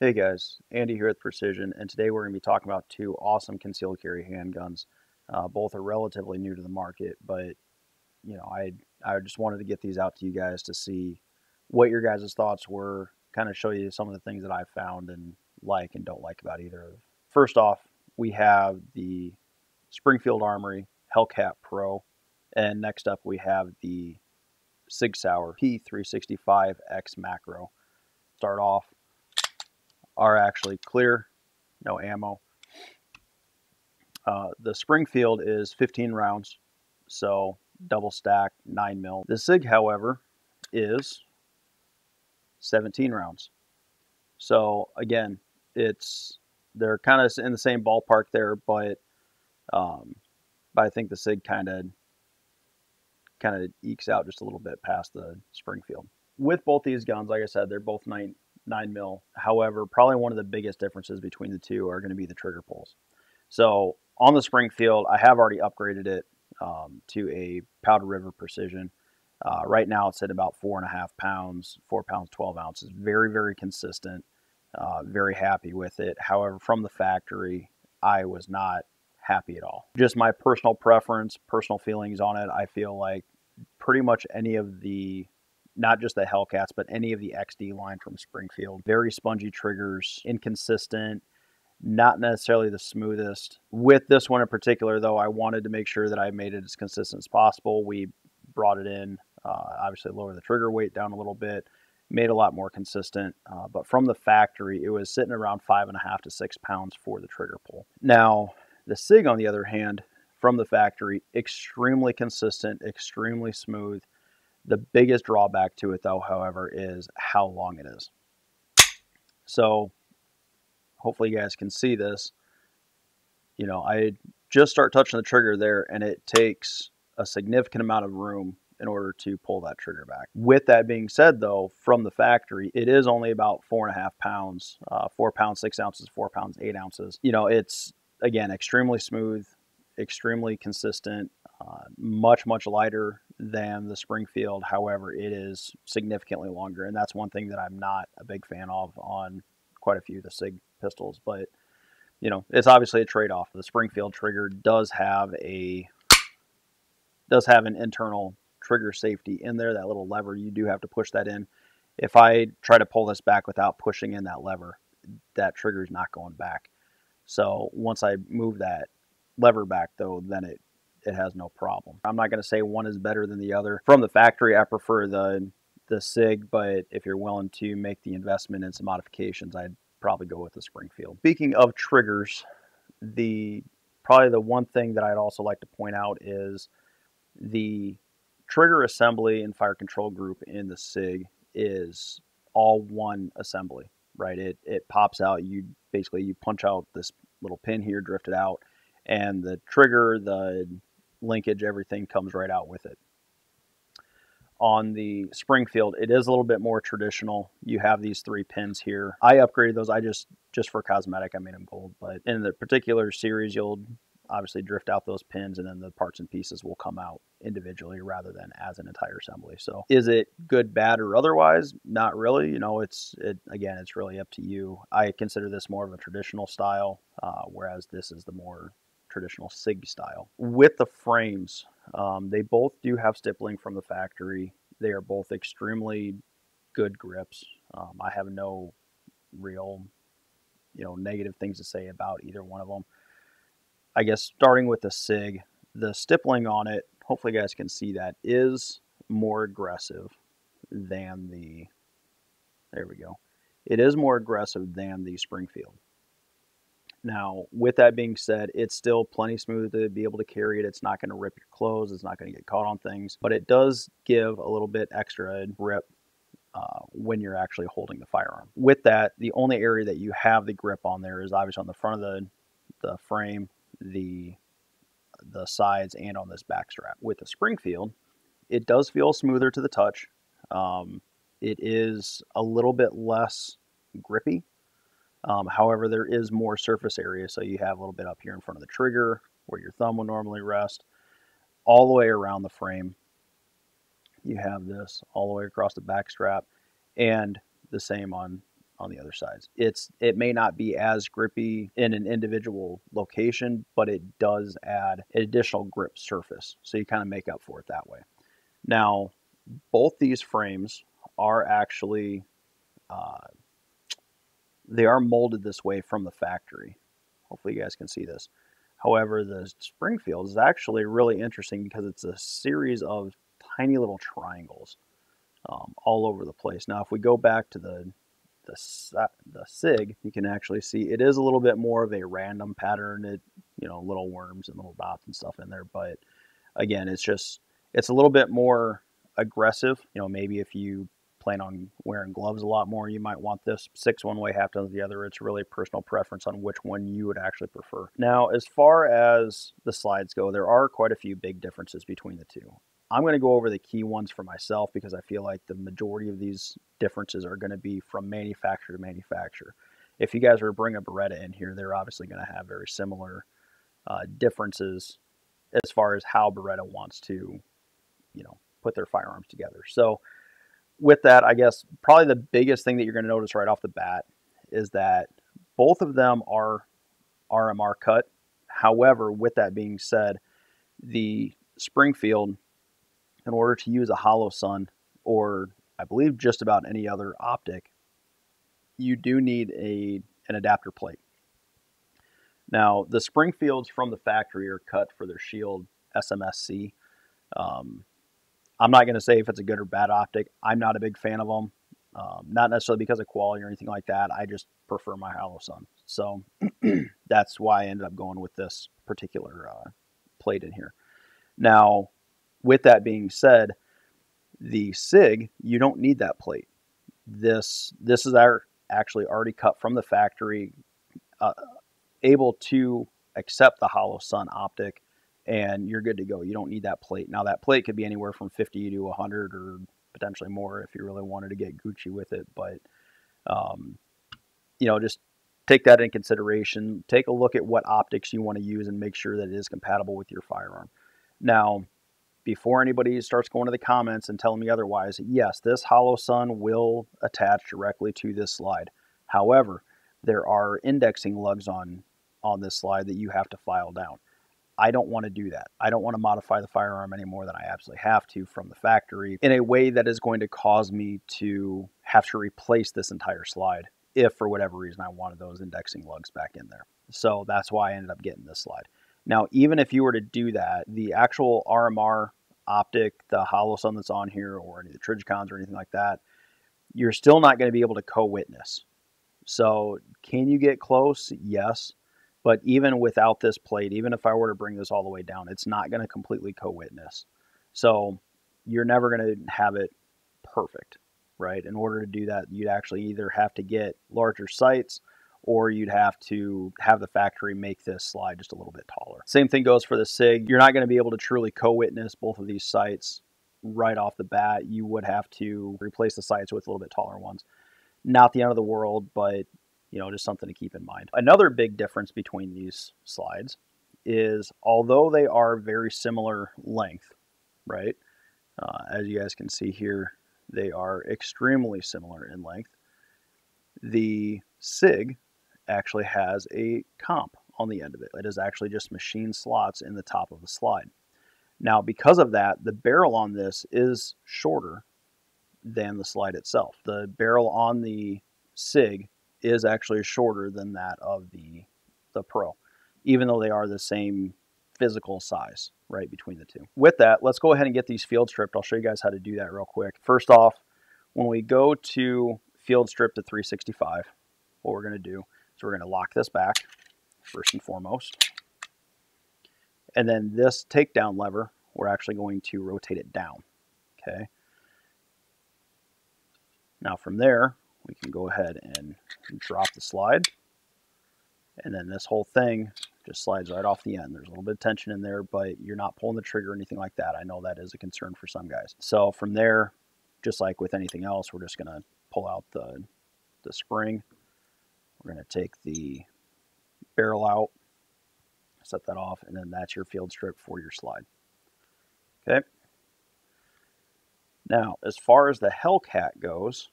Hey guys, Andy here with Precision, and today we're going to be talking about two awesome concealed carry handguns. Both are relatively new to the market, but I just wanted to get these out to you guys to see what your guys' thoughts were, kind of show you some of the things that I found and like and don't like about either. First off, we have the Springfield Armory Hellcat Pro, and next up we have the Sig Sauer P365X Macro. Start off. Are actually clear, no ammo. The Springfield is 15 rounds, so double stack 9 mil. The Sig, however, is 17 rounds. So again, they're kind of in the same ballpark there, but I think the Sig kind of ekes out just a little bit past the Springfield. With both these guns, like I said, they're both 9 mil. However, probably one of the biggest differences between the two are going to be the trigger pulls. So on the Springfield, I have already upgraded it to a Powder River Precision. Right now it's at about 4.5 pounds, 4 pounds, 12 ounces. Very, very consistent. Very happy with it. However, from the factory, I was not happy at all. Just my personal preference, personal feelings on it. I feel like pretty much any of the, not just the Hellcats, but any of the XD line from Springfield, very spongy triggers, inconsistent, not necessarily the smoothest. With this one in particular, though, I wanted to make sure that I made it as consistent as possible. We brought it in, obviously lower the trigger weight down a little bit, made it a lot more consistent. But from the factory, it was sitting around 5.5 to 6 pounds for the trigger pull. Now, the Sig, on the other hand, from the factory, extremely consistent, extremely smooth. The biggest drawback to it, though, however, is how long it is. So hopefully you guys can see this. You know, I just start touching the trigger there, and it takes a significant amount of room in order to pull that trigger back. With that being said, though, from the factory, it is only about 4.5 pounds, 4 pounds, 6 ounces, 4 pounds, 8 ounces. You know, it's, again, extremely smooth, extremely consistent, much, much lighter than the Springfield. However, it is significantly longer, and that's one thing that I'm not a big fan of on quite a few of the Sig pistols. But, you know, it's obviously a trade-off. The Springfield trigger does have an internal trigger safety in there, that little lever. You do have to push that in. If I try to pull this back without pushing in that lever, that trigger is not going back. So once I move that lever back, though, then it has no problem. I'm not going to say one is better than the other. From the factory, I prefer the Sig, but if you're willing to make the investment in some modifications, I'd probably go with the Springfield. Speaking of triggers, probably the one thing that I'd also like to point out is the trigger assembly and fire control group in the Sig is all one assembly, right? It pops out. You punch out this little pin here, drift it out, and the trigger, the linkage, everything comes right out with it. On the Springfield, it is a little bit more traditional. You have these 3 pins here. I upgraded those. I just for cosmetic, I made them gold. But in the particular series, you'll obviously drift out those pins, and then the parts and pieces will come out individually rather than as an entire assembly. So is it good, bad, or otherwise? Not really. You know, again, it's really up to you. I consider this more of a traditional style, whereas this is the more traditional Sig style. With the frames, they both do have stippling from the factory. They are both extremely good grips. I have no real, negative things to say about either one of them. I guess starting with the Sig, the stippling on it, hopefully you guys can see that, is more aggressive than there we go. It is more aggressive than the Springfield. Now, with that being said, it's still plenty smooth to be able to carry it. It's not going to rip your clothes. It's not going to get caught on things. But it does give a little bit extra grip when you're actually holding the firearm. With that, the only area that you have the grip on there is obviously on the front of the frame, the sides, and on this back strap. With the Springfield, it does feel smoother to the touch. It is a little bit less grippy. However, there is more surface area, so you have a little bit up here in front of the trigger where your thumb would normally rest, all the way around the frame. You have this all the way across the back strap, and the same on on the other sides. It may not be as grippy in an individual location, but it does add an additional grip surface. So you kind of make up for it that way. Now, both these frames are actually, they are molded this way from the factory. Hopefully you guys can see this. However, the Springfield is actually really interesting because it's a series of tiny little triangles all over the place. Now, if we go back to the Sig, you can actually see it is a little bit more of a random pattern. It, you know, little worms and little dots and stuff in there. But again, it's a little bit more aggressive. You know, maybe if you plan on wearing gloves a lot more, you might want this 6 one way, half done the other. It's really personal preference on which one you would actually prefer. Now, as far as the slides go, there are quite a few big differences between the two. I'm going to go over the key ones for myself because I feel like the majority of these differences are going to be from manufacturer to manufacturer. If you guys were to bring a Beretta in here, they're obviously going to have very similar differences as far as how Beretta wants to, you know, put their firearms together. So with that, I guess probably the biggest thing that you're going to notice right off the bat is that both of them are RMR cut. However, with that being said, the Springfield, in order to use a hollow sun, or I believe just about any other optic, you do need an adapter plate. Now, the Springfields from the factory are cut for their Shield SMSC. I'm not going to say if it's a good or bad optic. I'm not a big fan of them. Not necessarily because of quality or anything like that. I just prefer my hollow sun. So that's why I ended up going with this particular plate in here. Now, with that being said, the Sig, you don't need that plate. This is actually already cut from the factory, able to accept the hollow sun optic, and you're good to go. You don't need that plate. Now, that plate could be anywhere from 50 to 100 or potentially more if you really wanted to get Gucci with it. But, you know, just take that in consideration. Take a look at what optics you want to use and make sure that it is compatible with your firearm. Now, before anybody starts going to the comments and telling me otherwise, yes, this hollow sun will attach directly to this slide. However, there are indexing lugs on this slide that you have to file down. I don't want to do that. I don't want to modify the firearm any more than I absolutely have to from the factory in a way that is going to cause me to have to replace this entire slide if for whatever reason I wanted those indexing lugs back in there. So that's why I ended up getting this slide. Now, even if you were to do that, the actual RMR optic, the hollow sun that's on here, or any of the Trijicons or anything like that, you're still not going to be able to co-witness. So can you get close? Yes. But even without this plate, even if I were to bring this all the way down, it's not going to completely co-witness. So you're never going to have it perfect, right? In order to do that, you'd actually either have to get larger sights or you'd have to have the factory make this slide just a little bit taller. Same thing goes for the Sig. You're not going to be able to truly co-witness both of these sights right off the bat. You would have to replace the sights with a little bit taller ones. Not the end of the world, but you know, just something to keep in mind. Another big difference between these slides is, although they are very similar length, right? As you guys can see here, they are extremely similar in length. The Sig actually has a comp on the end of it. It is actually just machine slots in the top of the slide. Now, because of that, the barrel on this is shorter than the slide itself. The barrel on the Sig is actually shorter than that of the Pro, even though they are the same physical size, right, between the two. With that, let's go ahead and get these field stripped. I'll show you guys how to do that real quick. First off, when we go to field strip to 365, what we're going to do is we're going to lock this back, first and foremost. And then this takedown lever, we're actually going to rotate it down, okay? Now from there, we can go ahead and drop the slide. And then this whole thing just slides right off the end. There's a little bit of tension in there, but you're not pulling the trigger or anything like that. I know that is a concern for some guys. So from there, just like with anything else, we're just going to pull out the spring. We're going to take the barrel out, set that off, and then that's your field strip for your slide. Okay. Now, as far as the Hellcat goes,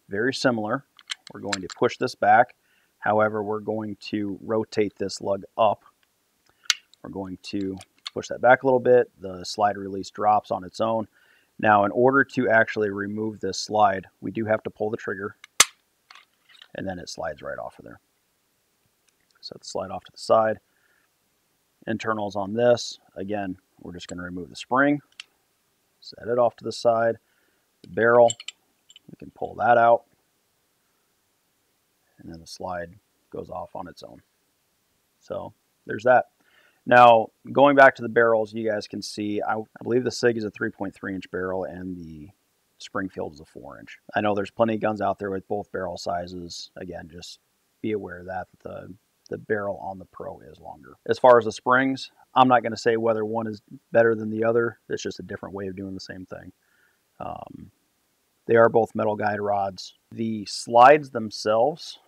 very similar. we're going to push this back. However, we're going to rotate this lug up. We're going to push that back a little bit. The slide release drops on its own. Now, in order to actually remove this slide, we do have to pull the trigger, and then it slides right off of there. Set the slide off to the side. Internals on this, again, we're just going to remove the spring, set it off to the side. The barrel, we can pull that out, and then the slide goes off on its own. So there's that. Now, going back to the barrels, you guys can see, I believe the Sig is a 3.3-inch barrel and the Springfield is a 4-inch. I know there's plenty of guns out there with both barrel sizes. Again, just be aware of that the barrel on the Pro is longer. As far as the springs, I'm not going to say whether one is better than the other. It's just a different way of doing the same thing. They are both metal guide rods. The slides themselves,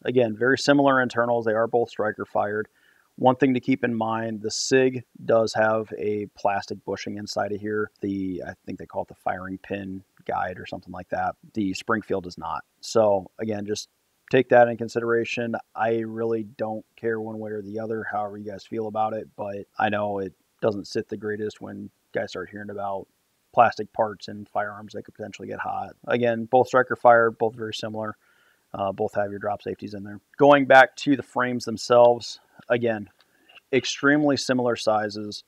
again, very similar internals. They are both striker fired. One thing to keep in mind, the Sig does have a plastic bushing inside of here. I think they call it the firing pin guide or something like that. The Springfield does not. So again, just take that in consideration. I really don't care one way or the other, however you guys feel about it, but I know it doesn't sit the greatest when guys start hearing about plastic parts and firearms that could potentially get hot. Again, both striker fired, both very similar. Both have your drop safeties in there. Going back to the frames themselves, again, extremely similar sizes.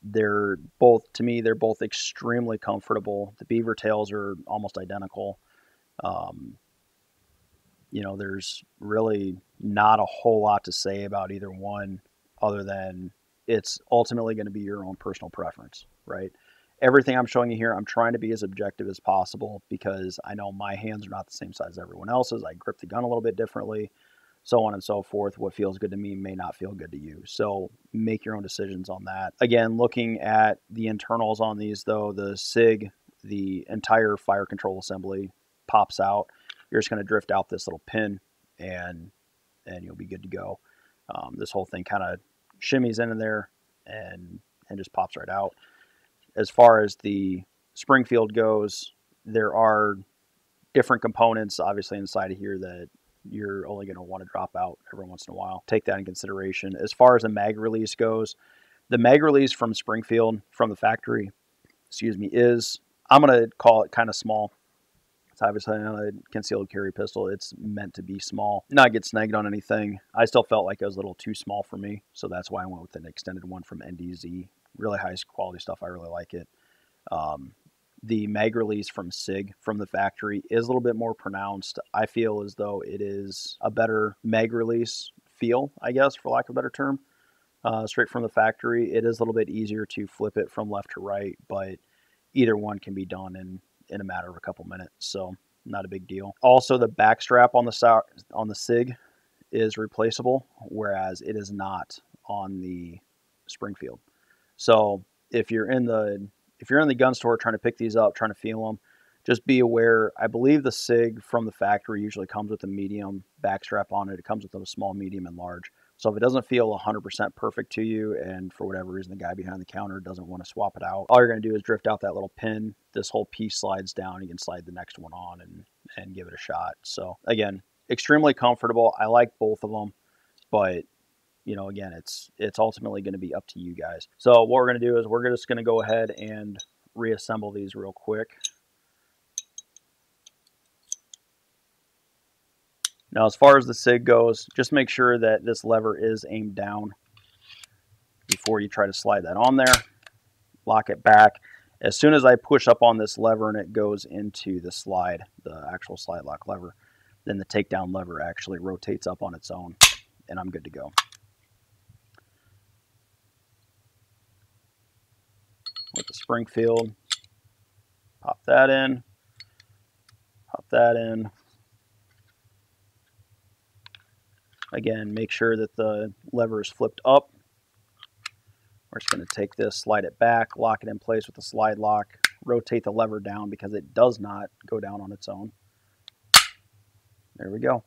They're both, to me, they're both extremely comfortable. The beaver tails are almost identical. You know, there's really not a whole lot to say about either one other than it's ultimately going to be your own personal preference, right? Everything I'm showing you here, I'm trying to be as objective as possible because I know my hands are not the same size as everyone else's. I grip the gun a little bit differently, so on and so forth. What feels good to me may not feel good to you. So make your own decisions on that. Again, looking at the internals on these though, the Sig, the entire fire control assembly pops out. You're just going to drift out this little pin and you'll be good to go. This whole thing kind of shimmies in there and just pops right out. As far as the Springfield goes, there are different components obviously inside of here that you're only going to want to drop out every once in a while. Take that in consideration. As far as the mag release goes, the mag release from Springfield, from the factory, is, I'm going to call it kind of small. It's obviously a concealed carry pistol. It's meant to be small, not get snagged on anything. I still felt like it was a little too small for me, so that's why I went with an extended one from NDZ. Really high quality stuff. I really like it. The mag release from Sig, from the factory, is a little bit more pronounced. I feel as though it is a better mag release feel, I guess, for lack of a better term. Straight from the factory, it is a little bit easier to flip it from left to right, but either one can be done in a matter of a couple minutes, so not a big deal. Also, the back strap on the Sig is replaceable, whereas it is not on the Springfield. So if you're in the gun store trying to pick these up, trying to feel them, just be aware. I believe the Sig from the factory usually comes with a medium back strap on it. It comes with a small, medium, and large. So if it doesn't feel 100% perfect to you, and for whatever reason the guy behind the counter doesn't want to swap it out, all you're going to do is drift out that little pin. This whole piece slides down. You can slide the next one on and give it a shot. So again, extremely comfortable. I like both of them, but you know, again, it's ultimately going to be up to you guys. So what we're going to do is we're just going to go ahead and reassemble these real quick. Now, as far as the Sig goes, just make sure that this lever is aimed down before you try to slide that on there. Lock it back. As soon as I push up on this lever and it goes into the slide, the actual slide lock lever, then the takedown lever actually rotates up on its own, and I'm good to go. With the Springfield, pop that in, pop that in. Again, make sure that the lever is flipped up. We're just going to take this, slide it back, lock it in place with the slide lock, rotate the lever down because it does not go down on its own. There we go.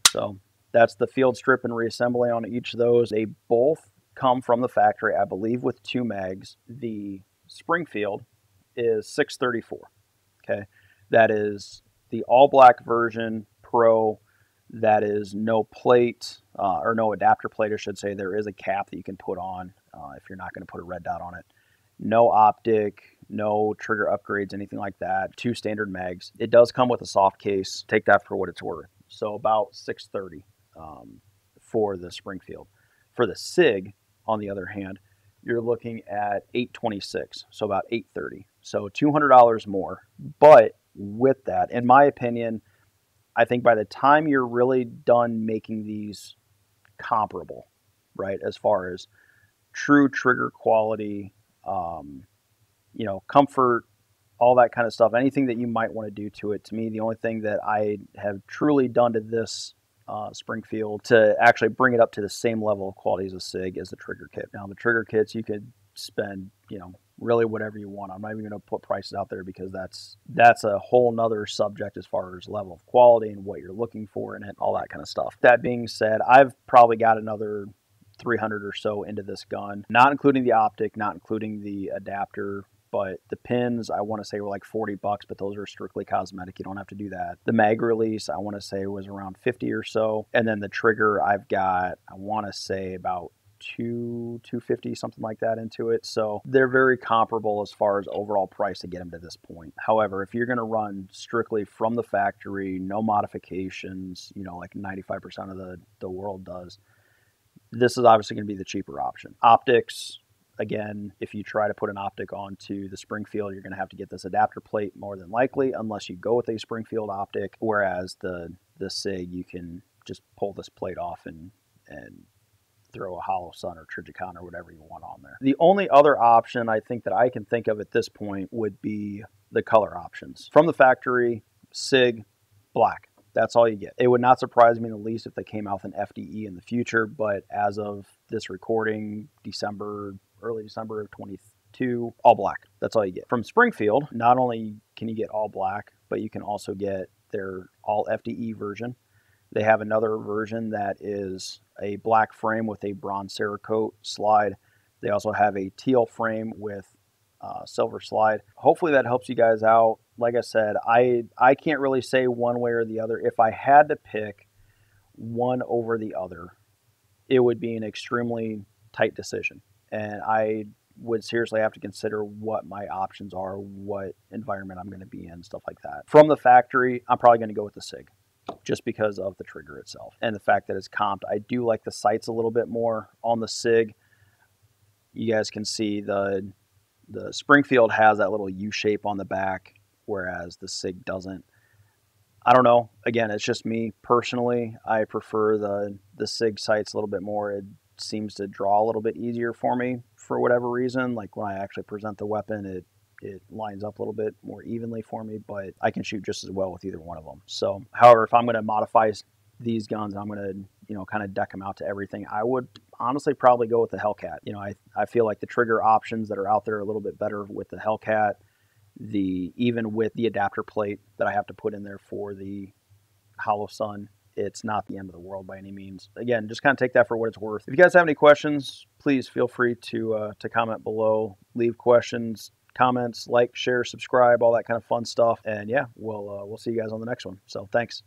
So that's the field strip and reassembly on each of those. They both come from the factory, I believe, with 2 mags. The Springfield is 634. Okay, that is the all black version Pro, that is no plate, or no adapter plate, I should say. There is a cap that you can put on if you're not going to put a red dot on it. No optic, no trigger upgrades, anything like that. 2 standard mags. It does come with a soft case. Take that for what it's worth. So about $630 for the Springfield. For the Sig, on the other hand, you're looking at $826, so about $830. So $200 more. But with that, in my opinion, I think by the time you're really done making these comparable, right, as far as true trigger quality, you know, comfort, all that kind of stuff, anything that you might want to do to it, to me, the only thing that I have truly done to this Springfield to actually bring it up to the same level of quality as a Sig is the trigger kit. Now, the trigger kits, you could spend, you know, really whatever you want. I'm not even going to put prices out there because that's a whole nother subject as far as level of quality and what you're looking for in it, all that kind of stuff. That being said, I've probably got another 300 or so into this gun, not including the optic, not including the adapter, but the pins, I want to say, were like $40, but those are strictly cosmetic. You don't have to do that. The mag release, I want to say, was around 50 or so. And then the trigger, I've got, I want to say, about $250, something like that into it. So they're very comparable as far as overall price to get them to this point. However, if you're going to run strictly from the factory, no modifications, you know, like 95% of the world does, this is obviously going to be the cheaper option. Optics, again, if you try to put an optic onto the Springfield, you're going to have to get this adapter plate more than likely, unless you go with a Springfield optic. Whereas the Sig, you can just pull this plate off and throw a hollow sun or Trijicon or whatever you want on there. The only other option I think that I can think of at this point would be the color options. From the factory, Sig, black. That's all you get. It would not surprise me in the least if they came out with an FDE in the future, but as of this recording, early December of 22, all black. That's all you get. From Springfield, not only can you get all black, but you can also get their all FDE version. They have another version that is a black frame with a bronze Cerakote slide. They also have a teal frame with silver slide. Hopefully that helps you guys out. Like I said, I can't really say one way or the other. If I had to pick one over the other, it would be an extremely tight decision. And I would seriously have to consider what my options are, what environment I'm going to be in, stuff like that. From the factory, I'm probably going to go with the Sig, just because of the trigger itself and the fact that it's comped. I do like the sights a little bit more on the Sig. You guys can see the Springfield has that little U shape on the back, whereas the Sig doesn't. I don't know. Again, it's just me personally. I prefer the Sig sights a little bit more. It seems to draw a little bit easier for me for whatever reason. Like when I actually present the weapon, it lines up a little bit more evenly for me, but I can shoot just as well with either one of them. So, however, if I'm going to modify these guns, I'm going to, you know, kind of deck them out to everything, I would honestly probably go with the Hellcat. You know, I feel like the trigger options that are out there are a little bit better with the Hellcat. Even with the adapter plate that I have to put in there for the hollow sun, it's not the end of the world by any means. Again, just kind of take that for what it's worth. If you guys have any questions, please feel free to comment below. Leave questions, comments, like, share, subscribe, all that kind of fun stuff. And yeah, we'll see you guys on the next one. So thanks.